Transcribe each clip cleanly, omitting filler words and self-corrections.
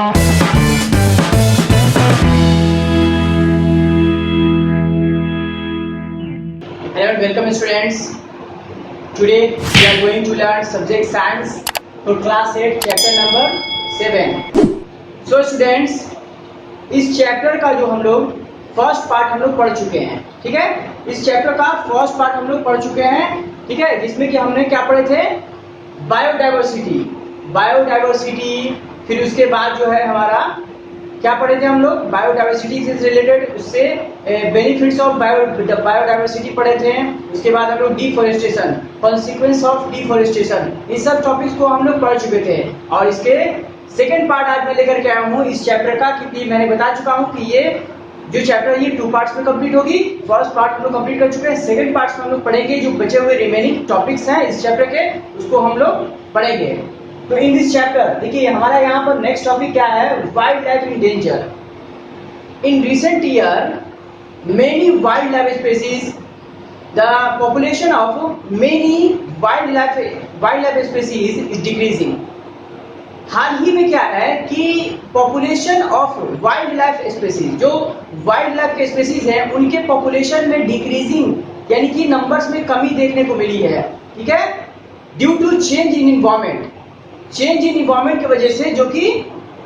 Hello and welcome students. Today we are going to learn subject science for class 8 chapter number 7. So students, इस chapter का जो हम लोग first part हम लोग पढ़ चुके हैं, ठीक है। इस चैप्टर का फर्स्ट पार्ट हम लोग पढ़ चुके हैं, ठीक है, जिसमें कि हमने क्या पढ़े थे, बायोडाइवर्सिटी। फिर उसके बाद जो है हमारा क्या पढ़े थे हम लोग, बायोडाइवर्सिटी से रिलेटेड, उससे बेनिफिट्स ऑफ बायोडाइवर्सिटी पढ़े थे। उसके बाद हम लोग डिफॉरेस्टेशन, कॉन्सिक्वेंस ऑफ डिफॉरेस्टेशन, इन सब टॉपिक्स को हम लोग पढ़ चुके थे। और इसके सेकेंड पार्ट आज मैं लेकर के आया हूँ इस चैप्टर का, क्योंकि मैंने बता चुका हूँ कि ये जो चैप्टर है ये 2 पार्ट्स में कंप्लीट होगी। फर्स्ट पार्ट हम लोग कंप्लीट कर चुके हैं, सेकंड पार्ट में हम लोग पढ़ेंगे जो बचे हुए रिमेनिंग टॉपिक्स हैं इस चैप्टर के, उसको हम लोग पढ़ेंगे। तो इन दिस चैप्टर देखिए हमारा यहाँ पर नेक्स्ट टॉपिक क्या है, wildlife in danger. In recent year many wildlife species, the population of many wildlife species is decreasing. हाल ही में क्या है कि population of wildlife species, जो वाइल्ड लाइफ के स्पीसीज हैं उनके पॉपुलेशन में डिक्रीजिंग यानी कि नंबर्स में कमी देखने को मिली है, ठीक है, due to change in environment. Change in environment की वजह से, जो कि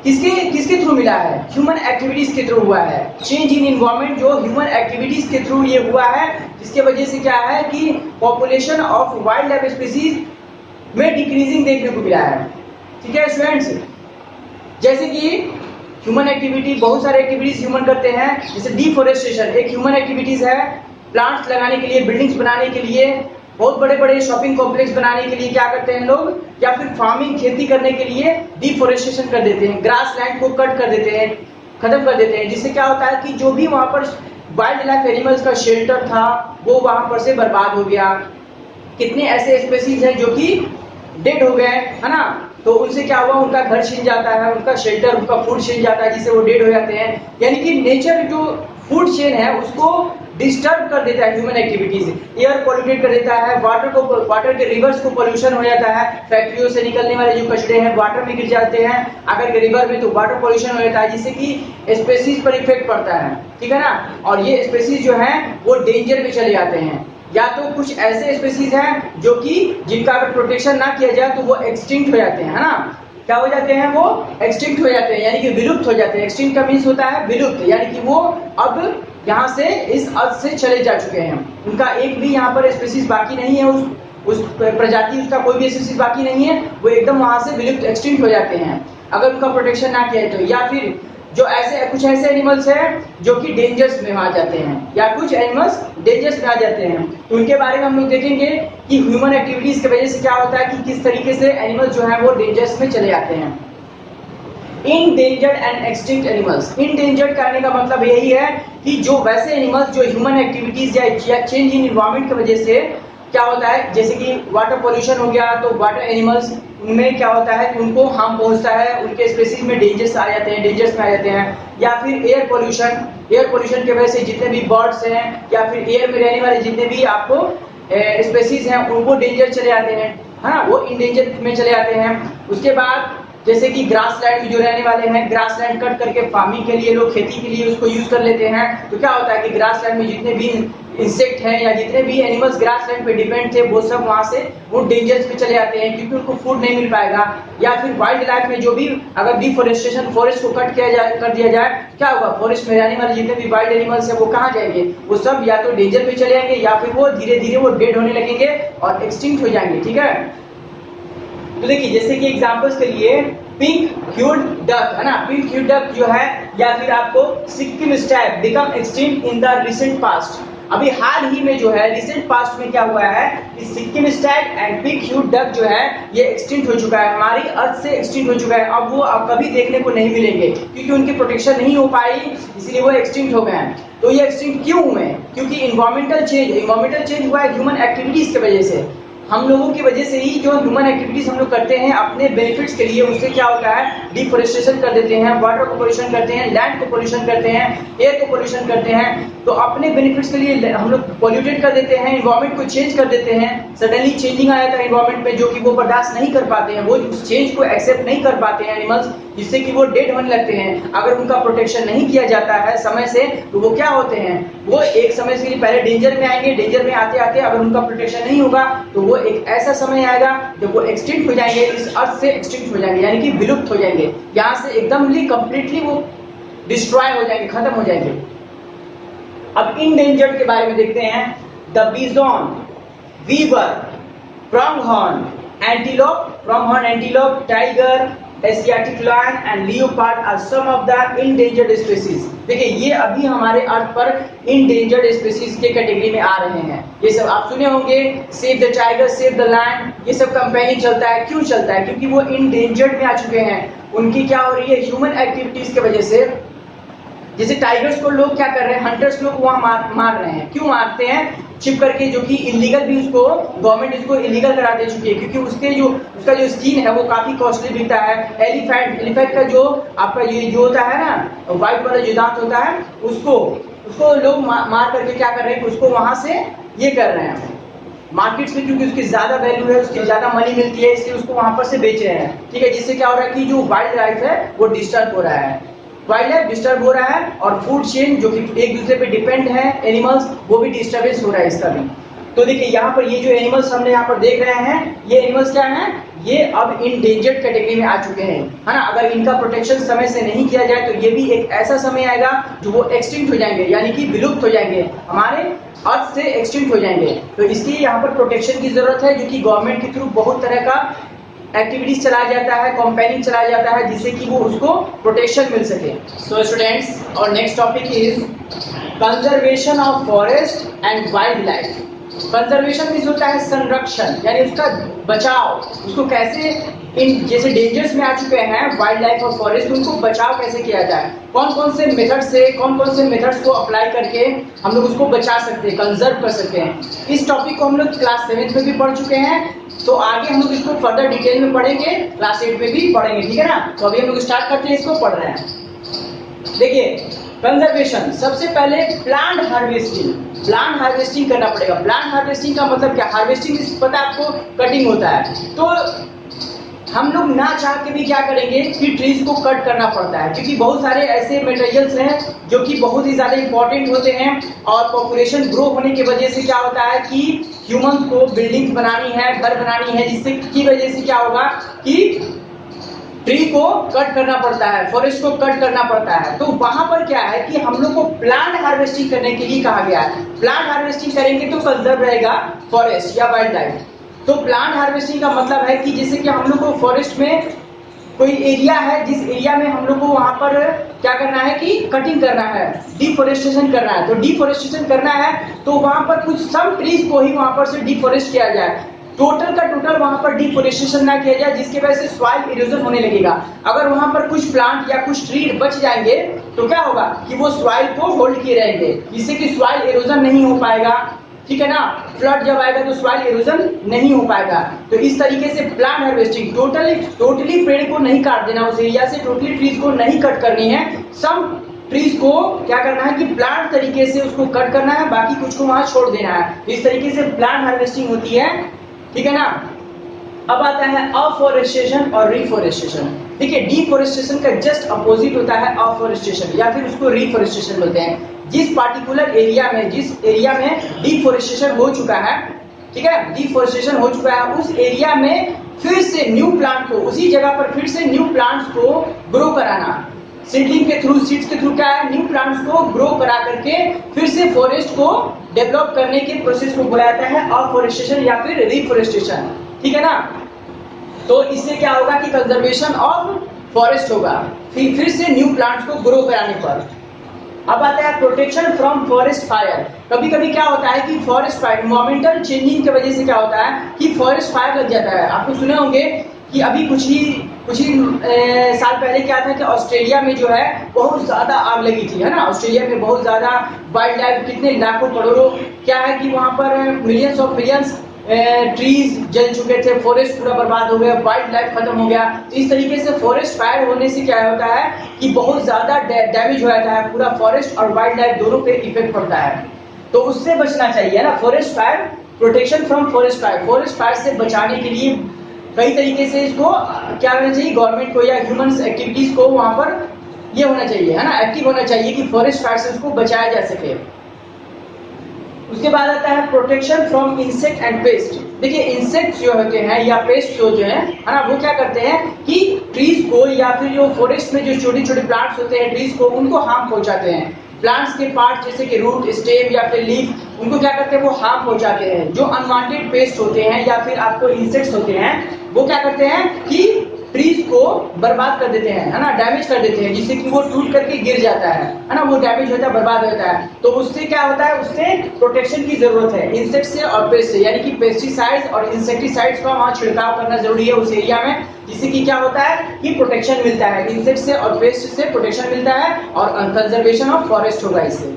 किसके थ्रू मिला है, ह्यूमन एक्टिविटीज के थ्रू हुआ है। चेंज इन इन्वायरमेंट जो ह्यूमन एक्टिविटीज के थ्रू ये हुआ है, जिसके वजह से क्या है कि population of wildlife species में डिक्रीजिंग देखने को मिला है, ठीक है स्टूडेंट्स। जैसे कि ह्यूमन एक्टिविटी, बहुत सारे एक्टिविटीज ह्यूमन करते हैं, जैसे डिफॉरेस्टेशन एक ह्यूमन एक्टिविटीज है। प्लांट्स लगाने के लिए, बिल्डिंग्स बनाने के लिए, बहुत बड़े बड़े शॉपिंग कॉम्प्लेक्स बनाने के लिए क्या करते हैं लोग, या फिर फार्मिंग खेती करने के लिए डिफॉरेस्टेशन कर देते हैं, ग्रास लैंड को कट कर देते हैं, खत्म कर देते हैं। जिससे क्या होता है कि जो भी वहां पर वाइल्ड लाइफ एनिमल्स का शेल्टर था वो वहां पर से बर्बाद हो गया। कितने ऐसे स्पीसीज हैं जो कि डेड हो गए, है ना, तो उनसे क्या हुआ, उनका घर छिन जाता है, उनका शेल्टर, उनका फूड छिन जाता है, जिससे वो डेड हो जाते हैं। यानी कि नेचर जो फूड चेन है उसको डिस्टर्ब कर देता है ह्यूमन एक्टिविटीज। एयर पॉल्यूटेट कर देता है, वाटर के रिवर्स को पॉल्यूशन हो जाता है, फैक्ट्रियों से निकलने वाले जो कचरे हैं वाटर में गिर जाते हैं, अगर रिवर में तो वाटर पॉल्यूशन हो जाता है, जिससे कि स्पेसीज पर इफेक्ट पड़ता है, ठीक है ना। और ये स्पेसीज जो है वो डेंजर में चले जाते हैं। या तो कुछ ऐसे स्पीसीज हैं जो कि जिनका अगर प्रोटेक्शन ना किया जाए तो वो एक्सटिंक्ट हो जाते हैं, है ना, क्या हो जाते हैं, वो एक्सटिंक्ट हो जाते हैं, यानी कि विलुप्त हो जाते हैं। एक्सटिंक्ट का मीन्स होता है विलुप्त, यानी कि वो अब यहाँ से इस अर्थ से चले जा चुके हैं, उनका एक भी यहाँ पर स्पीसीज बाकी नहीं है, उस प्रजाति उसका कोई भी स्पीसीज बाकी नहीं है, वो एकदम वहां से विलुप्त एक्सटिंक्ट हो जाते हैं अगर उनका प्रोटेक्शन ना किया तो। या फिर जो कुछ ऐसे एनिमल्स हैं जो कि डेंजर्स में आ जाते हैं, या कुछ एनिमल्स डेंजर्स में आ जाते हैं, तो उनके बारे में हम लोग देखेंगे कि ह्यूमन एक्टिविटीज की वजह से क्या होता है कि किस तरीके से एनिमल्स जो है वो डेंजर्स में चले जाते हैं। Endangered and extinct animals. Endangered करने का मतलब यही है कि जो वैसे एनिमल्स जो ह्यूमन एक्टिविटीज या चेंज इन एनवायरनमेंट की वजह से क्या होता है, जैसे कि वाटर पोल्यूशन हो गया, तो वाटर एनिमल्स उनमें क्या होता है कि उनको हार्म पहुंचता है, उनके स्पीसीज में डेंजर्स में आ जाते हैं। या फिर एयर पोल्यूशन की वजह से जितने भी बर्ड्स हैं या फिर एयर में रहने वाले जितने भी आपको स्पीसीज हैं उनको डेंजर चले जाते हैं, है ना, वो इंडेंजर में चले जाते हैं। उसके बाद जैसे कि ग्रास लैंड जो रहने वाले हैं, ग्रास लैंड कट करके फार्मिंग के लिए लोग खेती के लिए उसको यूज कर लेते हैं, तो क्या होता है कि ग्रास लैंड में जितने भी इंसेक्ट हैं या जितने भी एनिमल्स ग्रास लैंड पे डिपेंड थे वो सब वहां से वो डेंजर्स पे चले जाते हैं, क्योंकि उनको फूड नहीं मिल पाएगा। या फिर वाइल्ड लाइफ में जो भी अगर डिफॉरेस्टेशन, फॉरेस्ट को कट कर दिया जाए, क्या होगा, फॉरेस्ट में रहने वाले जितने भी वाइल्ड एनिमल्स हैं वो कहाँ जाएंगे, वो सब या तो डेंजर पे चले जाएंगे या फिर वो धीरे धीरे वो डेड होने लगेंगे और एक्सटिंक्ट हो जाएंगे, ठीक है। तो देखिए जैसे कि एग्जांपल्स के लिए पिंक ह्यूड डक, है ना, पिंक ह्यूड डक जो है, या फिर आपको Sikkim Stag become extinct in the recent past. अभी हाल ही में जो है रिसेंट पास्ट में क्या हुआ है कि Sikkim Stag and pink ह्यूड duck जो है ये एक्सटिंक्ट हो चुका है, हमारी अर्थ से एक्सटिंक्ट हो चुका है। अब वो कभी देखने को नहीं मिलेंगे क्योंकि उनकी प्रोटेक्शन नहीं हो पाई, इसलिए वो एक्सटिंक्ट हो गए हैं। तो ये एक्सटिंक्ट क्यों हुए, क्योंकि इन्वायरमेंटल चेंज हुआ है ह्यूमन एक्टिविटीज की वजह से। हम लोगों की वजह से ही जो ह्यूमन एक्टिविटीज हम लोग करते हैं अपने बेनिफिट्स के लिए, उससे क्या होता है डिफोरेस्टेशन कर देते हैं, वाटर को पोल्यूशन करते हैं, लैंड को पोल्यूशन करते हैं, एयर को पोल्यूशन करते हैं, तो अपने बेनिफिट्स के लिए हम लोग पोल्यूटेड कर देते हैं, इन्वायरमेंट को चेंज कर देते हैं। सडनली चेंजिंग आ जाता है इन्वायरमेंट में, जो कि वो बर्दाश्त नहीं कर पाते हैं, वो उस चेंज को एक्सेप्ट नहीं कर पाते हैं एनिमल्स, जिससे कि वो डेड होने लगते हैं। अगर उनका प्रोटेक्शन नहीं किया जाता है समय से, तो वो क्या होते हैं, वो एक समय से पहले डेंजर में आएंगे, डेंजर में आते आते अगर उनका प्रोटेक्शन नहीं होगा तो वो एक ऐसा समय आएगा जब वो एक्सटिंक्ट हो जाएंगे, इस अर्थ से एक्सटिंक्ट हो जाएंगे, यानी कि विलुप्त हो जाएंगे, यहाँ से एकदमली कंप्लीटली वो डिस्ट्रॉय हो जाएंगे, खत्म हो जाएंगे। अब इंडेंजर्ड के बारे में देखते हैं। The bison, weaver, pronghorn antelope, tiger, Asiatic lion and leopard are some of the endangered species. देखिए ये अभी हमारे अर्थ पर इंडेंजर्ड स्पीसीज के कैटेगरी में आ रहे हैं। ये सब आप सुने होंगे, save the tiger, save the lion, ये सब कैंपेनिंग चलता है। क्यों चलता है? क्योंकि वो इंडेंजर्ड में आ चुके हैं। उनकी क्या हो रही है, ह्यूमन एक्टिविटीज की वजह से। जैसे टाइगर्स को लोग क्या कर रहे हैं, हंटर्स लोग वहां मार रहे हैं। क्यों मारते हैं? छिप करके, जो कि इलीगल भी, उसको गवर्नमेंट इसको इलीगल करा दे चुकी है, क्योंकि उसका जो स्किन है वो काफी कॉस्टली बिकता है। एलिफेंट का जो आपका ये जो होता है ना, व्हाइट वाला जो दांत होता है, उसको लोग मार करके क्या कर रहे हैं, उसको वहां से ये कर रहे हैं मार्केट्स में, क्योंकि उसकी ज्यादा वैल्यू है, उसकी ज्यादा मनी मिलती है, इसलिए उसको वहां पर से बेच रहे हैं। ठीक है, जिससे क्या हो रहा है कि जो वाइल्ड लाइफ है वो डिस्टर्ब हो रहा है, वाइल्ड लाइफ डिस्टर्ब हो रहा है, और फूड चेन जो कि एक दूसरे पे डिपेंड है एनिमल्स, वो भी डिस्टर्बेंस हो रहा है इसका भी। तो देखिए यहाँ पर ये जो एनिमल्स हमने यहाँ पर देख रहे हैं, ये एनिमल्स क्या हैं, ये अब इंडेंजर्ड कैटेगरी में आ चुके हैं, है ना। अगर इनका प्रोटेक्शन समय से नहीं किया जाए तो ये भी एक ऐसा समय आएगा जो वो एक्सटिंक्ट हो जाएंगे, यानी कि विलुप्त हो जाएंगे, हमारे अर्थ से एक्सटिंक्ट हो जाएंगे। तो इसलिए यहाँ पर प्रोटेक्शन की जरूरत है, जो कि गवर्नमेंट के थ्रू बहुत तरह का एक्टिविटीज चलाया जाता है, कंपेनिंग चलाया जाता है, जिससे कि वो उसको प्रोटेक्शन मिल सके। सो स्टूडेंट्स, और next topic is conservation of forest and wild life. Conservation means होता है संरक्षण, यानी उसका बचाव, उसको कैसे इन जैसे डेंजर्स में आ चुके हैं वाइल्ड लाइफ और फॉरेस्ट, उनको बचाव कैसे किया जाए, कौन कौन से मेथड्स को अप्लाई करके हम लोग उसको बचा सकते हैं, कंजर्व कर सकते हैं। इस टॉपिक को हम लोग क्लास 7 में भी पढ़ चुके हैं, तो आगे हम लोग इसको फर्दर डिटेल में पढ़ेंगे, क्लास 8 में भी पढ़ेंगे, ठीक है ना। तो अभी हम लोग स्टार्ट करते हैं, इसको पढ़ रहे हैं। देखिए कंजर्वेशन, सबसे पहले प्लांट हार्वेस्टिंग करना पड़ेगा। प्लांट हार्वेस्टिंग का मतलब क्या, हार्वेस्टिंग पता है आपको, कटिंग होता है। तो हम लोग ना चाह के भी क्या करेंगे कि ट्रीज को कट करना पड़ता है, क्योंकि बहुत सारे ऐसे मटेरियल्स हैं जो कि बहुत ही ज्यादा इंपॉर्टेंट होते हैं, और पॉपुलेशन ग्रो होने की वजह से क्या होता है कि ह्यूमंस को बिल्डिंग्स बनानी है, घर बनानी है, जिससे की वजह से क्या होगा कि ट्री को कट करना पड़ता है, फॉरेस्ट को कट करना पड़ता है। तो वहां पर क्या है कि हम लोग को प्लांट हार्वेस्टिंग करने के लिए कहा गया है। प्लांट हार्वेस्टिंग करेंगे तो कंजर्व रहेगा फॉरेस्ट या वाइल्ड लाइफ। तो प्लांट हार्वेस्टिंग का मतलब है कि जैसे कि हम लोग को फॉरेस्ट में कोई एरिया है, जिस एरिया में हम लोग को वहां पर क्या करना है कि कटिंग करना है, डिफोरेस्टेशन करना है। तो डिफोरेस्टेशन करना है तो वहां पर कुछ सम ट्रीज को ही वहां पर से डिफोरेस्ट किया जाए, टोटल का टोटल वहां पर डिफोरेस्टेशन ना किया जाए, जिसकी वजह से सॉइल इरोजन होने लगेगा। अगर वहां पर कुछ प्लांट या कुछ ट्री बच जाएंगे तो क्या होगा कि वो सॉइल को होल्ड किए रहेंगे, जिससे कि सॉइल इरोजन नहीं हो पाएगा, ठीक है ना। फ्लड जब आएगा तो सॉइल इरोजन नहीं हो पाएगा। तो इस तरीके से प्लांट हार्वेस्टिंग, टोटली पेड़ को नहीं काट देना, उस एरिया से टोटली ट्रीज को नहीं कट करनी है, सम ट्रीज को क्या करना है कि प्लांट तरीके से उसको कट करना है, बाकी कुछ को वहां छोड़ देना है। इस तरीके से प्लांट हार्वेस्टिंग होती है, ठीक है ना। अब आता है अफॉरेस्टेशन और रिफॉरेस्टेशन। देखिए डिफॉरेस्टेशन का जस्ट अपोजिट होता है अफॉरेस्टेशन, या फिर उसको रिफॉरेस्टेशन बोलते हैं। जिस पार्टिकुलर एरिया में, जिस एरिया में डिफॉरेस्टेशन हो चुका है, ठीक है, डिफॉरेस्टेशन हो चुका है, उस एरिया में फिर से न्यू प्लांट को, उसी जगह पर फिर से न्यू प्लांट्स को ग्रो कराना, सीडलिंग के थ्रू, सीड्स के थ्रू क्या है, न्यू प्लांट्स को ग्रो करा करके फिर से फॉरेस्ट को डेवलप करने के प्रोसेस को बुलाया जाता है अफॉरेस्टेशन या फिर रिफॉरेस्टेशन, ठीक है ना। तो इससे क्या होगा कि कंजर्वेशन ऑफ फॉरेस्ट होगा, फिर से न्यू प्लांट्स को ग्रो कराने पर। अब आता है प्रोटेक्शन फ्रॉम फॉरेस्ट फायर। कभी कभी क्या होता है कि फॉरेस्ट फायर, एनवायरमेंटल चेंजिंग की वजह से क्या होता है कि फॉरेस्ट फायर लग जाता है। आपको सुने होंगे कि अभी कुछ ही साल पहले क्या था कि ऑस्ट्रेलिया में जो है बहुत ज्यादा आग लगी थी, है ना। ऑस्ट्रेलिया में बहुत ज्यादा वाइल्ड लाइफ, कितने लाखों करोड़ों क्या है कि वहां पर मिलियंस ऑफ मिलियंस ट्रीज जल चुके थे, फॉरेस्ट पूरा बर्बाद हो गया, वाइल्ड लाइफ खत्म हो गया। तो इस तरीके से फॉरेस्ट फायर होने से क्या होता है कि बहुत ज्यादा डैमेज हो जाता है, पूरा फॉरेस्ट और वाइल्ड लाइफ दोनों पे इफेक्ट पड़ता है। तो उससे बचना चाहिए ना, forest fire, protection from forest fire, forest fire से बचाने के लिए कई तरीके से इसको क्या करना चाहिए, गवर्नमेंट को या ह्यूमन एक्टिविटीज को वहां पर ये होना चाहिए, है ना, एक्टिव होना चाहिए कि फॉरेस्ट फायर से उसको बचाया जा सके। उसके बाद आता है protection from insect and paste. देखिए इंसेक्ट जो होते हैं या पेस्ट जो है ना, वो क्या करते हैं कि ट्रीज को या फिर जो फॉरेस्ट में जो छोटे छोटे प्लांट्स होते हैं ट्रीज को, उनको हार्म पहुंचाते हैं। प्लांट्स के पार्ट जैसे कि रूट, स्टेम या फिर लीफ, उनको क्या करते हैं, वो हार्म पहुंचाते हैं। जो अनवांटेड पेस्ट होते हैं या फिर आपको इंसेक्ट्स होते हैं, वो क्या करते हैं कि ट्रीज को बर्बाद कर देते हैं, है ना, डैमेज कर देते हैं, जिससे कि वो टूट करके गिर जाता है ना, वो डैमेज होता है, बर्बाद होता है। तो उससे क्या होता है, उससे प्रोटेक्शन की जरूरत है इंसेक्ट से और पेस्ट से, यानी कि पेस्टिसाइड्स और इंसेक्टिसाइड्स का वहां छिड़काव करना जरूरी है उस एरिया में, जिससे कि क्या होता है कि प्रोटेक्शन मिलता है, इंसेक्ट से और पेस्ट से प्रोटेक्शन मिलता है और कंजर्वेशन ऑफ फॉरेस्ट होगा इससे।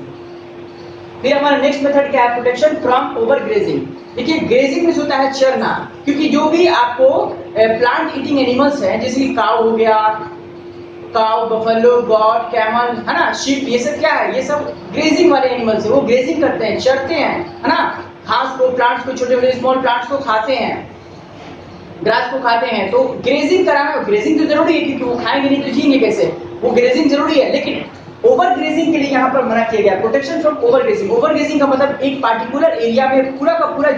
फिर हमारा नेक्स्ट मेथड क्या है, प्रोटेक्शन फ्रॉम ओवर ग्रेजिंग। देखिए ग्रेजिंग में होता है चरना, क्योंकि जो भी आपको प्लांट ईटिंग एनिमल्स हैं, जैसे कि काऊ हो गया, काऊ, बफेलो, गॉट, कैमल, है ना, शीप, ये सब क्या है, ये सब ग्रेजिंग वाले एनिमल्स है, वो ग्रेजिंग करते हैं, चरते हैं, है ना, घास को, प्लांट्स को, छोटे छोटे स्मॉल प्लांट्स को खाते हैं, ग्रास को खाते हैं। तो ग्रेजिंग कराना, ग्रेजिंग तो जरूरी है क्योंकि वो खाएंगे नहीं तो जिएंगे कैसे, वो ग्रेजिंग जरूरी है, लेकिन ओवर ग्रेजिंग के लिए यहाँ पर मना किया गया, protection from over grazing. Over grazing का मतलब एक पार्टिकुलर एरिया में पूरा का पूरा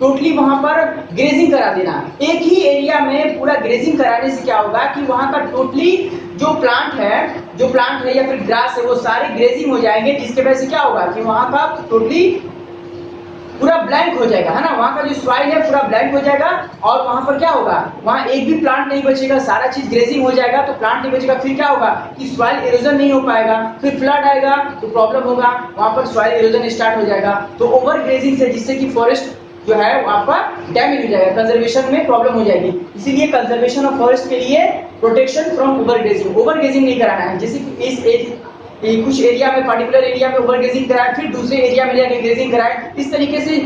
टोटली वहां पर ग्रेजिंग करा देना। एक ही एरिया में पूरा ग्रेजिंग कराने से क्या होगा कि वहां का टोटली जो प्लांट है या फिर ग्रास है, वो सारे ग्रेजिंग हो जाएंगे, जिसके वजह से क्या होगा कि वहां का टोटली पूरा ब्लैंक हो जाएगा, है ना, वहां का जो सॉइल है पूरा ब्लैंक हो जाएगा, और वहां पर क्या होगा, वहां एक भी प्लांट नहीं बचेगा, सारा चीज ग्रेजिंग हो जाएगा, तो प्लांट नहीं बचेगा। फिर क्या होगा कि सॉइल इरोजन नहीं हो पाएगा, फिर फ्लड आएगा तो प्रॉब्लम होगा, वहां पर सॉइल इरोजन स्टार्ट हो जाएगा। तो ओवर ग्रेजिंग से जिससे कि फॉरेस्ट जो है वहां पर डैमेज हो जाएगा, कंजर्वेशन में प्रॉब्लम हो जाएगी। इसीलिए कंजर्वेशन ऑफ फॉरेस्ट के लिए प्रोटेक्शन फ्रॉम ओवर ग्रेजिंग नहीं कराना है। जैसे कि इस कुछ एरिया में, पार्टिकुलर एरिया में ओवर ग्रेजिंग कराए, फिर दूसरे एरिया में जाके ग्रेजिंग कराए, इस तरीके से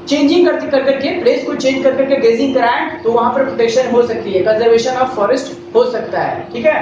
चेंजिंग करके प्लेस को चेंज कर करके ग्रेजिंग कराएं, तो वहां पर प्रोटेक्शन हो सकती है, कंजर्वेशन ऑफ फॉरेस्ट हो सकता है। ठीक है,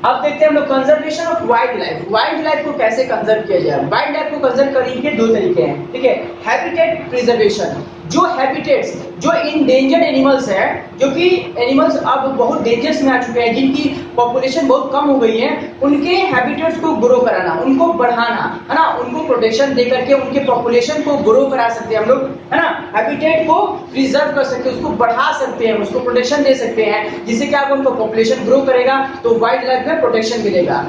अब देखते हैं हम लोग conservation of wild life. Wild life को कैसे कंजर्व किया जाए। वाइल्ड लाइफ को कंजर्व करने के दो तरीके हैं, ठीक है। हैबिटेट प्रिजर्वेशन, जो हैबिटेट्स, जो इंडेंजर्ड एनिमल्स है, जो कि एनिमल्स अब बहुत डेंजर्स में आ चुके हैं, जिनकी पॉपुलेशन बहुत कम हो गई है, उनके हैबिटेट्स को ग्रो कराना, उनको बढ़ाना, है ना, उनको प्रोटेक्शन दे करके उनके पॉपुलेशन को ग्रो करा सकते हैं हम लोग, है ना, हैबिटेट को प्रिजर्व कर सकते हैं, उसको बढ़ा सकते हैं, उसको प्रोटेक्शन दे सकते हैं, जिससे क्या उनका पॉपुलेशन ग्रो करेगा, तो वाइल्ड लाइफ में प्रोटेक्शन मिलेगा,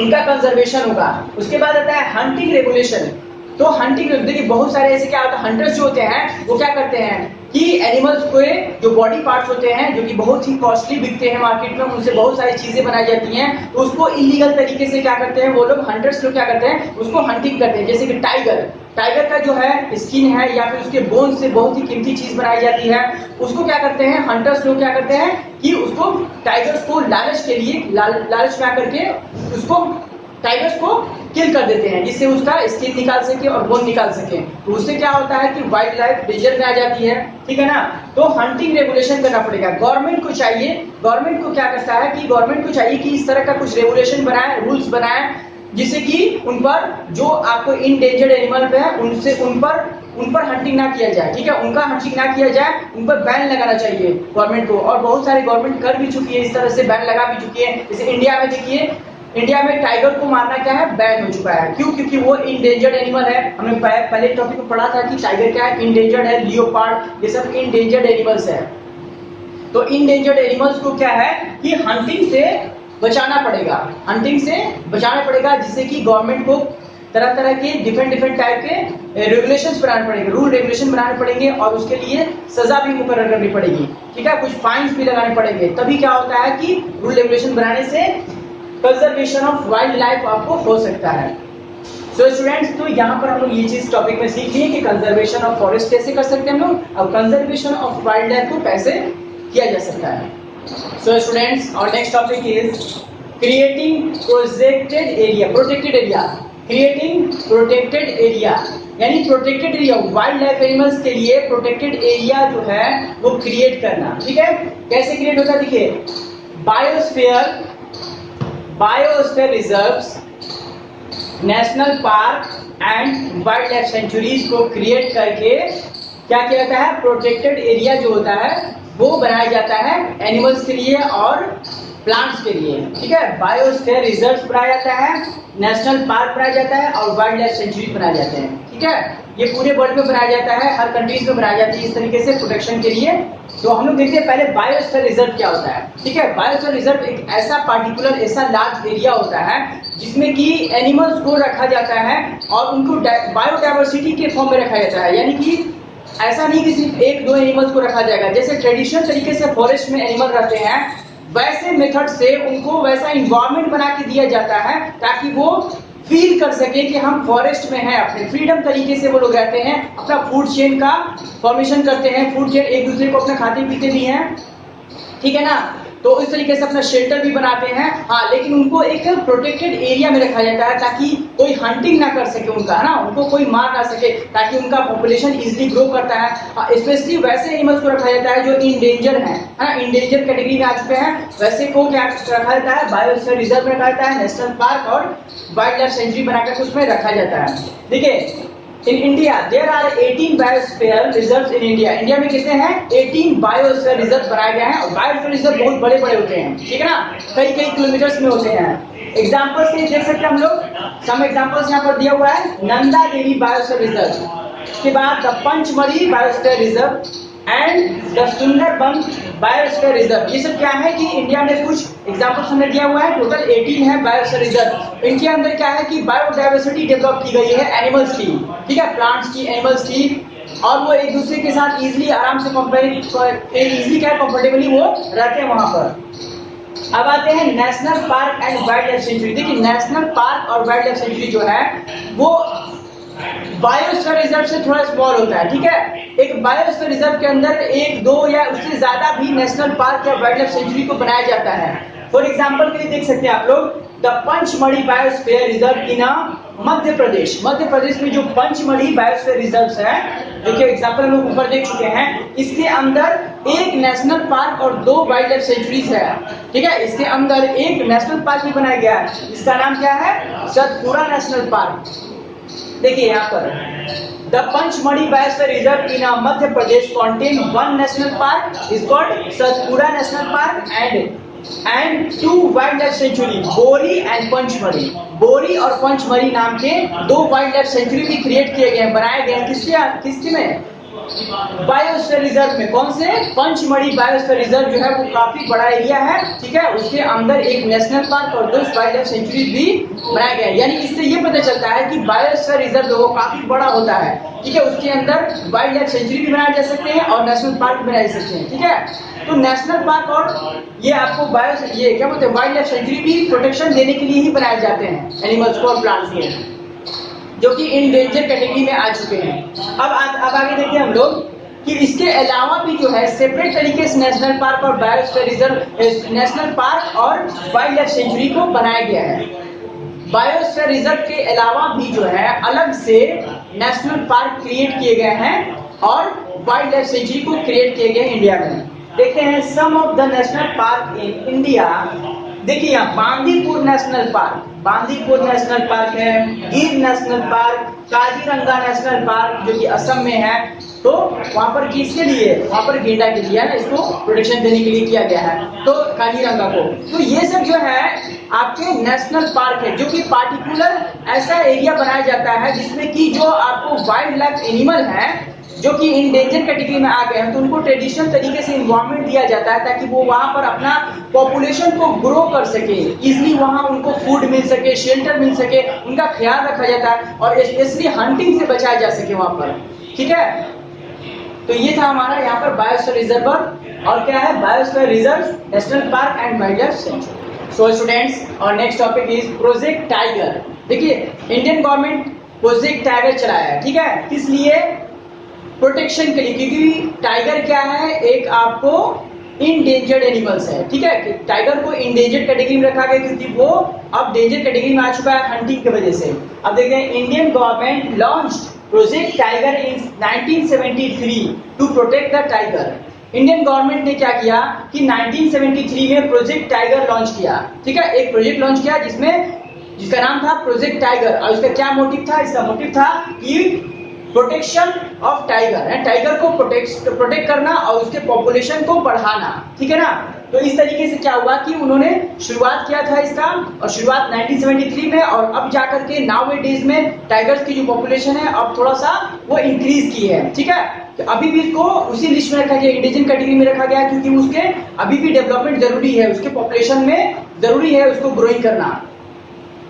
उनका कंजर्वेशन होगा। उसके बाद आता है हंटिंग रेगुलेशन। तो हंटिंग, देखिए बहुत सारे ऐसे क्या होता है, हंटर्स जो होते हैं वो क्या करते हैं कि एनिमल्स को जो बॉडी पार्ट्स होते हैं जो कि बहुत ही कॉस्टली बिकते हैं मार्केट में, उनसे बहुत सारी चीजें बनाई जाती हैं, तो उसको इलीगल तरीके से क्या करते हैं वो लोग, हंटर्स लोग क्या करते हैं, उसको हंटिंग करते हैं। जैसे कि टाइगर का जो है स्किन है या फिर उसके बोन से बहुत ही कीमती चीज बनाई जाती है, उसको क्या करते हैं हंटर्स लोग, क्या करते हैं कि उसको टाइगर्स को लालच के लिए लालच में आकर के उसको टाइगर्स को किल कर देते हैं, जिससे उसका स्किन निकाल सके और बोन निकाल सके। तो उससे क्या होता है कि वाइल्ड लाइफ डेंजर में आ जाती है, ठीक है ना। तो हंटिंग रेगुलेशन करना पड़ेगा, गवर्नमेंट को चाहिए, गवर्नमेंट को क्या करता है कि गवर्नमेंट को चाहिए कि इस तरह का कुछ रेगुलेशन बनाए, रूल्स बनाए, जिससे कि उन पर जो आपको इंडेंजर्ड एनिमल है उनसे उन पर हंटिंग ना किया जाए, ठीक है, उनका हंटिंग ना किया जाए, उन पर बैन लगाना चाहिए गवर्नमेंट को। और बहुत सारे गवर्नमेंट कर भी चुकी है, इस तरह से बैन लगा भी चुकी है। जैसे इंडिया में देखिए, इंडिया में टाइगर को मारना क्या है, बैन हो चुका है। क्यों? क्योंकि वो इंडेंजर्ड एनिमल है। हमने पहले टॉपिक में पढ़ा था कि टाइगर क्या है, इंडेंजर्ड है, लियोपार्ड, ये सब इंडेंजर्ड एनिमल्स है। तो इंडेंजर्ड एनिमल्स को क्या है कि हंटिंग से बचाना पड़ेगा, हंटिंग से बचाना पड़ेगा, जिससे कि गवर्नमेंट को तरह तरह के डिफरेंट टाइप के रेगुलेशंस बनाने पड़ेंगे, रूल रेगुलेशन बनाने पड़ेंगे, और उसके लिए सजा भी मुकर्रर करनी पड़ेगी, ठीक है, कुछ फाइन्स भी लगाने पड़ेंगे। तभी क्या होता है कि रूल रेगुलेशन बनाने से कंजर्वेशन ऑफ वाइल्ड लाइफ आपको हो सकता है। सो स्टूडेंट्स, तो यहाँ पर हम लोग ये चीज टॉपिक में सीख लिए कि कंजर्वेशन ऑफ फॉरेस्ट कैसे कर सकते हैं हम लोग, और कंजर्वेशन ऑफ वाइल्ड लाइफ को कैसे किया जा सकता है। सो स्टूडेंट्स, और next topic is creating protected area, creating protected area. यानी protected area, wildlife animals के लिए प्रोटेक्टेड एरिया जो है वो क्रिएट करना। ठीक है, कैसे क्रिएट होता है देखिए, biosphere, biosphere reserves, national park and wild life sanctuaries को क्रिएट करके क्या किया जाता है, प्रोटेक्टेड एरिया जो होता है वो बनाया जाता है एनिमल्स के लिए और प्लांट्स के लिए। ठीक है, बायोस्फीयर रिजर्व बनाया जाता है, नेशनल पार्क बनाया जाता है और वाइल्ड लाइफ सेंचुरी बनाए जाते हैं। ठीक है, ये पूरे वर्ल्ड में बनाया जाता है, हर कंट्रीज में बनाया जाती है इस तरीके से प्रोटेक्शन के लिए। तो हम लोग देखते हैं पहले बायोस्फीयर रिजर्व क्या होता है। ठीक है, बायोस्फीयर रिजर्व एक ऐसा पार्टिकुलर ऐसा लार्ज एरिया होता है जिसमें कि एनिमल्स को रखा जाता है और उनको बायोडाइवर्सिटी के फॉर्म में रखा जाता है। यानी कि ऐसा नहीं कि सिर्फ एक दो एनिमल्स को रखा जाएगा, जैसे ट्रेडिशनल तरीके से फॉरेस्ट में एनिमल रहते हैं वैसे मेथड से उनको वैसा इन्वायरमेंट बना के दिया जाता है ताकि वो फील कर सके कि हम फॉरेस्ट में हैं, अपने फ्रीडम तरीके से वो लोग रहते हैं, अपना फूड चेन का फॉर्मेशन करते हैं, फूड चेन एक दूसरे को अपना खाते पीते भी हैं। ठीक है ना, तो इस तरीके से अपना शेल्टर भी बनाते हैं। हाँ, लेकिन उनको एक प्रोटेक्टेड एरिया में रखा जाता है ताकि कोई हंटिंग ना कर सके उनका, है ना, उनको कोई मार ना सके, ताकि उनका पॉपुलेशन इजीली ग्रो करता है। हाँ, स्पेशली वैसे एनिमल्स को रखा जाता है जो इंडेंजर हैं, है ना, इंडेंजर कैटेगरी में आ चुके हैं, वैसे को क्या रखा जाता है, बायोस्फीयर रिजर्व में रखा जाता है, नेशनल पार्क और वाइल्ड लाइफ सेंचुरी बनाकर उसमें रखा जाता है। देखिए, in India there are 18 biosphere reserves in India. India में कितने हैं, 18 बायोस्फीयर रिजर्व बनाए गए हैं और बायोस्फीयर रिजर्व बहुत बड़े बड़े होते हैं। ठीक है ना, कई कई किलोमीटर्स में होते हैं। एग्जांपल्स के देख सकते हैं हम लोग, सम एग्जांपल्स यहाँ पर दिया हुआ है, नंदा देवी बायोस्फीयर रिजर्व, उसके बाद the Pachmarhi biosphere reserve and the Sundarban biosphere reserve. ये सब क्या है कि इंडिया में कुछ एग्जांपल्स हमने दिया हुआ है, टोटल 18 है बायोस्फीयर रिजर्व। इनके अंदर क्या है कि बायोडाइवर्सिटी डेवलप की गई है एनिमल्स की, ठीक है, प्लांट्स की, एनिमल्स की, और वो एक दूसरे के साथ इजीली आराम से इजीली क्या कंफर्टेबली वो रहते हैं वहां पर। अब आते हैं national park and wild life sanctuary. देखिए, नेशनल पार्क और वाइल्ड लाइफ सेंचुरी जो है वो बायोस्फीयर रिजर्व से थोड़ा स्मॉल होता है। ठीक है, एक बायोस्फीयर रिजर्व के अंदर एक दो या उससे ज्यादा भी नेशनल पार्क या वाइल्ड लाइफ सेंचुरी को बनाया जाता है। फॉर एग्जांपल के लिए देख सकते हैं आप लोग, the Pachmarhi biosphere reserve in Madhya Pradesh. Madhya Pradesh में जो पंचमढ़ी बायोस्फीयर रिजर्व है, देखिए एग्जांपल हम लोग ऊपर देख चुके हैं, इसके अंदर एक नेशनल पार्क और दो वाइल्ड लाइफ सेंचुरीज है। ठीक है, इसके अंदर एक नेशनल पार्क भी बनाया गया है, इसका नाम क्या है, सतपुड़ा नेशनल पार्क। देखिए यहाँ पर, the Pachmarhi biosphere reserve in Madhya Pradesh contain one national park is called Satpura national park and two wild life sanctuary, Bori and Pachmarhi. Bori और पंचमढ़ी नाम के दो वाइल्ड लाइफ सेंचुरी भी क्रिएट किए गए हैं, बनाए गए हैं किसके में, बायोस्फीयर रिजर्व में। कौन से, पंचमढ़ी बायोस्फीयर रिजर्व जो है वो काफी बड़ा एरिया है। ठीक है, उसके अंदर एक नेशनल पार्क और दो वाइल्ड लाइफ सेंचुरी भी बनाए गए हैं। यानी इससे ये पता चलता है कि बायोस्फीयर रिजर्व जो वो काफी बड़ा होता है। ठीक है, उसके अंदर वाइल्ड लाइफ सेंचुरी भी बनाए जा सकते हैं और नेशनल पार्क भी बनाए जा सकते हैं। ठीक है, तो नेशनल पार्क और ये आपको ये क्या बोलते हैं, वाइल्ड लाइफ सेंचुरी भी प्रोटेक्शन देने के लिए ही बनाए जाते हैं एनिमल्स को और प्लांट्स को, जो कि इंडेंजर कैटेगरी में आ चुके हैं। अब आगे देखते हैं हम लोग कि इसके अलावा भी जो है सेपरेट तरीके से नेशनल पार्क और बायोस्फीयर रिजर्व, नेशनल पार्क और वाइल्ड लाइफ सेंचुरी को बनाया गया है। बायोस्फीयर रिजर्व के अलावा भी जो है अलग से नेशनल पार्क क्रिएट किए गए हैं और वाइल्ड लाइफ सेंचुरी को क्रिएट किए गए हैं इंडिया में। देखते हैं some of the national park in India. देखिए यहाँ Bandipur national park, Bandipur national park है, Gir national park, Kaziranga national park जो कि असम में है। तो वहां पर किसके लिए, वहां पर गेंडा के लिए है ना, इसको प्रोटेक्शन देने के लिए किया गया है, तो काजीरंगा को। तो ये सब जो है आपके नेशनल पार्क है, जो कि पार्टिकुलर ऐसा एरिया बनाया जाता है जिसमें कि जो आपको वाइल्ड लाइफ एनिमल है जो कि इंडेंजर कैटेगरी में आ गए हैं, तो उनको ट्रेडिशनल तरीके से इन्वायरमेंट दिया जाता है ताकि वो वहां पर अपना पॉपुलेशन को ग्रो कर सके, इजीली वहां उनको फूड मिल सके, शेल्टर मिल सके, उनका ख्याल रखा जाता है और स्पेशली हंटिंग से बचाया जा सके वहां पर। ठीक है, तो ये था हमारा यहाँ पर बायोस्फीयर रिजर्व और क्या है, biosphere reserve, national park and wild life sanctuary. So students, और next topic is project tiger. देखिए, इंडियन गवर्नमेंट प्रोजेक्ट टाइगर चलाया है। ठीक है, किस लिए, प्रोटेक्शन के लिए, क्योंकि टाइगर क्या है, एक आपको इंडेंजर्ड एनिमल्स है। ठीक है, टाइगर को इंडेंजर्ड कैटेगरी में रखा गया क्योंकि वो अब डेंजर कैटेगरी में आ चुका है हंटिंग की वजह से। अब देखते हैं, Indian government launched project tiger in 1973 to protect the tiger. Indian government ने क्या किया कि 1973 में प्रोजेक्ट टाइगर लॉन्च किया। ठीक है, एक प्रोजेक्ट लॉन्च किया जिसका नाम था प्रोजेक्ट टाइगर। और इसका क्या मोटिव था? इसका मोटिव था कि प्रोटेक्शन ऑफ टाइगर है, टाइगर को प्रोटेक्ट करना और उसके पॉपुलेशन को बढ़ाना। ठीक है ना। तो इस तरीके से क्या हुआ कि उन्होंने शुरुआत किया था इसका, और शुरुआत 1973 में, और अब जाकर के नाउ ए डेज में टाइगर्स की जो पॉपुलेशन है अब थोड़ा सा वो इंक्रीज की है। ठीक है, तो अभी भी इसको उसी लिस्ट में रखा गया, इंडिजिन कैटेगरी में रखा गया, क्योंकि उसके अभी भी डेवलपमेंट जरूरी है, उसके पॉपुलेशन में जरूरी है उसको ग्रोइंग करना।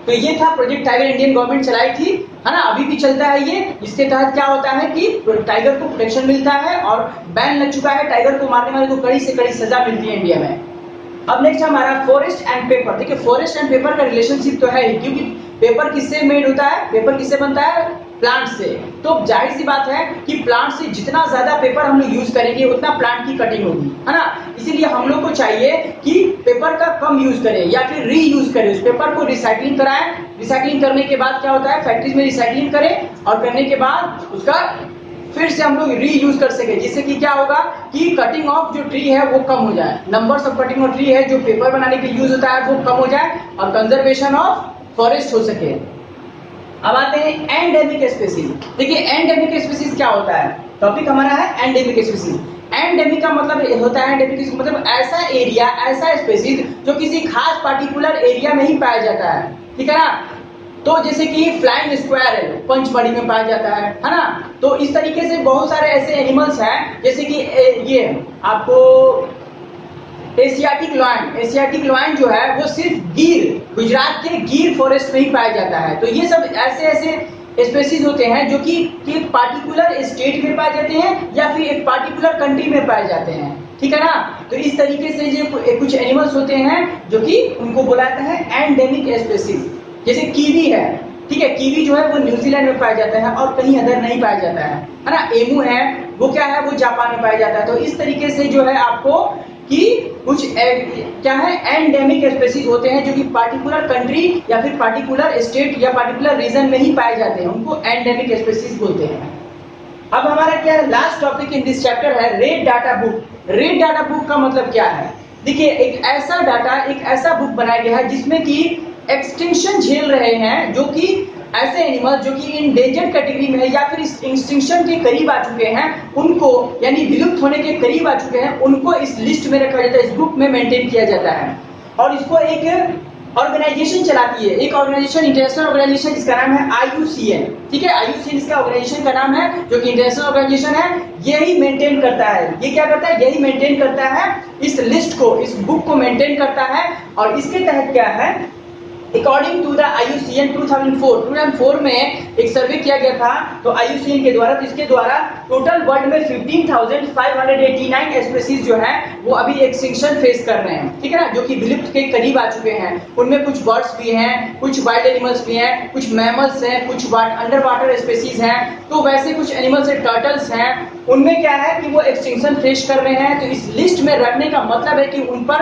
तो ये था प्रोजेक्ट टाइगर, इंडियन गवर्नमेंट चलाई थी, है ना, अभी भी चलता है ये। इसके तहत क्या होता है कि टाइगर को प्रोटेक्शन मिलता है और बैन लग चुका है, टाइगर को मारने वाले को कड़ी से कड़ी सजा मिलती है इंडिया में। अब नेक्स्ट हमारा फॉरेस्ट एंड पेपर। देखिए फॉरेस्ट एंड पेपर का रिलेशनशिप तो है ही, क्योंकि पेपर किससे मेड होता है? पेपर किससे बनता है? प्लांट से। तो जाहिर सी बात है कि प्लांट से जितना ज्यादा पेपर हम लोग यूज करेंगे उतना प्लांट की कटिंग होगी, है ना। इसीलिए हम लोग को चाहिए कि पेपर का कम यूज करें या फिर रीयूज करें, उस पेपर को रिसाइकलिंग कराएं। रिसाइकलिंग करने के बाद क्या होता है, फैक्ट्रीज में रिसाइकलिंग करें, और करने के बाद उसका फिर से हम लोग रीयूज कर सके, जिससे कि क्या होगा कि कटिंग ऑफ जो ट्री है वो कम हो जाए, numbers of cutting of tree है जो पेपर बनाने के यूज होता है वो कम हो जाए, और कंजर्वेशन ऑफ फॉरेस्ट हो सके। अब आते हैं एंडेमिक स्पीसीज। देखिए एंडेमिक स्पीसीज क्या होता है? टॉपिक हमारा है एंडेमिक स्पीसीज। एंडेमिक का मतलब होता है, एंडेमिक मतलब ऐसा एरिया, ऐसा स्पीसीज जो किसी खास पार्टिकुलर एरिया में ही पाया जाता है। ठीक है ना। तो जैसे कि फ्लाइंग स्क्वायर पंचमढ़ी में पाया जाता है ना। तो इस तरीके से बहुत सारे ऐसे एनिमल्स हैं, जैसे कि ये आपको एशियाटिक लॉयन। एशियाटिक लॉयन जो है वो सिर्फ गिर, गुजरात के गिर फॉरेस्ट में ही पाया जाता है। तो ये सब ऐसे ऐसे स्पेसीज होते हैं जो कि एक पार्टिकुलर स्टेट में पाए जाते हैं या फिर एक पार्टिकुलर कंट्री में पाए जाते हैं। ठीक है ना। तो इस तरीके से ये कुछ एनिमल्स होते हैं जो कि उनको बोला जाता है एंडेमिक स्पेसीज। जैसे कीवी है, ठीक है, कीवी जो है वो न्यूजीलैंड में पाया जाता है और कहीं अदर नहीं पाया जाता है ना। एमू है वो क्या है, वो जापान में पाया जाता है। तो इस तरीके से जो है आपको कि कुछ क्या है एंडेमिक स्पेसीज होते हैं जो कि पार्टिकुलर कंट्री या फिर पार्टिकुलर स्टेट या पार्टिकुलर रीजन में ही पाए जाते हैं, उनको एंडेमिक स्पेसीज बोलते हैं। अब हमारा क्या है last topic in this chapter है red data book. Red data book का मतलब क्या है? देखिए एक ऐसा डाटा, एक ऐसा बुक बनाया गया है जिसमें कि एक्सटिंक्शन झेल रहे हैं, जो कि ऐसे एनिमल जो कि इंडेंजर्ड कैटेगरी में है या फिर एक्सटिंक्शन के करीब आ चुके हैं, उनको यानी विलुप्त होने के करीब आ चुके हैं, उनको इस लिस्ट में रखा जाता है, इस बुक में मेंटेन किया जाता है। और इसको एक ऑर्गेनाइजेशन चलाती है, एक ऑर्गेनाइजेशन, इंटरनेशनल ऑर्गेनाइजेशन जिसका नाम है IUCN। ठीक है, IUCN इसका ऑर्गेनाइजेशन का नाम है, जो कि इंटरनेशनल ऑर्गेनाइजेशन है, यही मेंटेन करता है। ये क्या करता है? यही मेंटेन करता है इस लिस्ट को, इस बुक को मेंटेन करता है। और इसके तहत क्या है, अकॉर्डिंग टू द IUCN 2004 में एक सर्वे किया गया था तो IUCN के द्वारा, तो इसके द्वारा टोटल वर्ल्ड में 15,589 स्पीसीज जो है वो अभी एक्सटिंक्शन फेस कर रहे हैं। ठीक है ना, जो कि विलुप्त के करीब आ चुके हैं। उनमें कुछ बर्ड्स भी हैं, कुछ वाइल्ड एनिमल्स भी हैं, कुछ मैमल्स हैं, कुछ अंडर वाटर स्पीसीज हैं। तो वैसे कुछ एनिमल्स हैं, टर्टल्स हैं, उनमें क्या है कि वो एक्सटिंक्शन फेस कर रहे हैं। तो इस लिस्ट में रखने का मतलब है कि उनको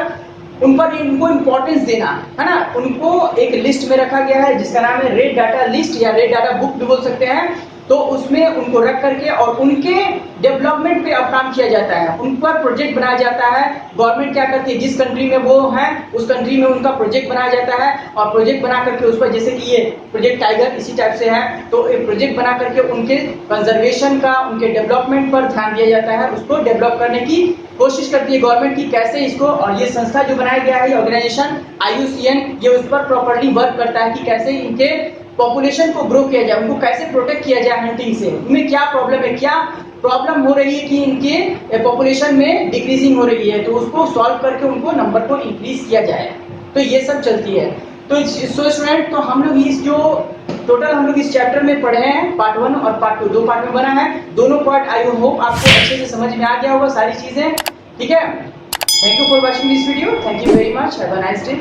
इंपॉर्टेंस देना, है ना। उनको एक लिस्ट में रखा गया है जिसका नाम है रेड डाटा लिस्ट या रेड डाटा बुक भी बोल सकते हैं। तो उसमें उनको रख करके और उनके डेवलपमेंट पे अब काम किया जाता है, उन पर प्रोजेक्ट बनाया जाता है। गवर्नमेंट क्या करती है, जिस कंट्री में वो है उस कंट्री में उनका प्रोजेक्ट बनाया जाता है, और प्रोजेक्ट बना करके उस पर, जैसे कि ये प्रोजेक्ट टाइगर इसी टाइप से है, तो एक प्रोजेक्ट बना करके उनके कंजर्वेशन का, उनके डेवलपमेंट पर ध्यान दिया जाता है। उसको डेवलप करने की कोशिश करती है गवर्नमेंट की कैसे इसको, और ये संस्था जो बनाया गया है ऑर्गेनाइजेशन IUCN, ये उस पर प्रॉपर्ली वर्क करता है कि कैसे इनके पॉपुलेशन को ग्रो किया जाए, उनको कैसे प्रोटेक्ट किया जाए हंटिंग से, उनमें क्या प्रॉब्लम है, क्या प्रॉब्लम हो रही है कि इनके पॉपुलेशन में डिक्रीजिंग हो रही है, तो उसको सॉल्व करके उनको नंबर को इंक्रीज किया जाए। तो ये सब चलती है। तो स्टूडेंट, तो हम लोग इस जो टोटल हम लोग इस चैप्टर में पढ़े हैं पार्ट 1 और पार्ट 2, 2 पार्ट में बना है। दोनों पार्ट आई होप आपको अच्छे से समझ में आ गया होगा सारी चीजें। ठीक है, thank you for watching this video, thank you very much, have a nice day.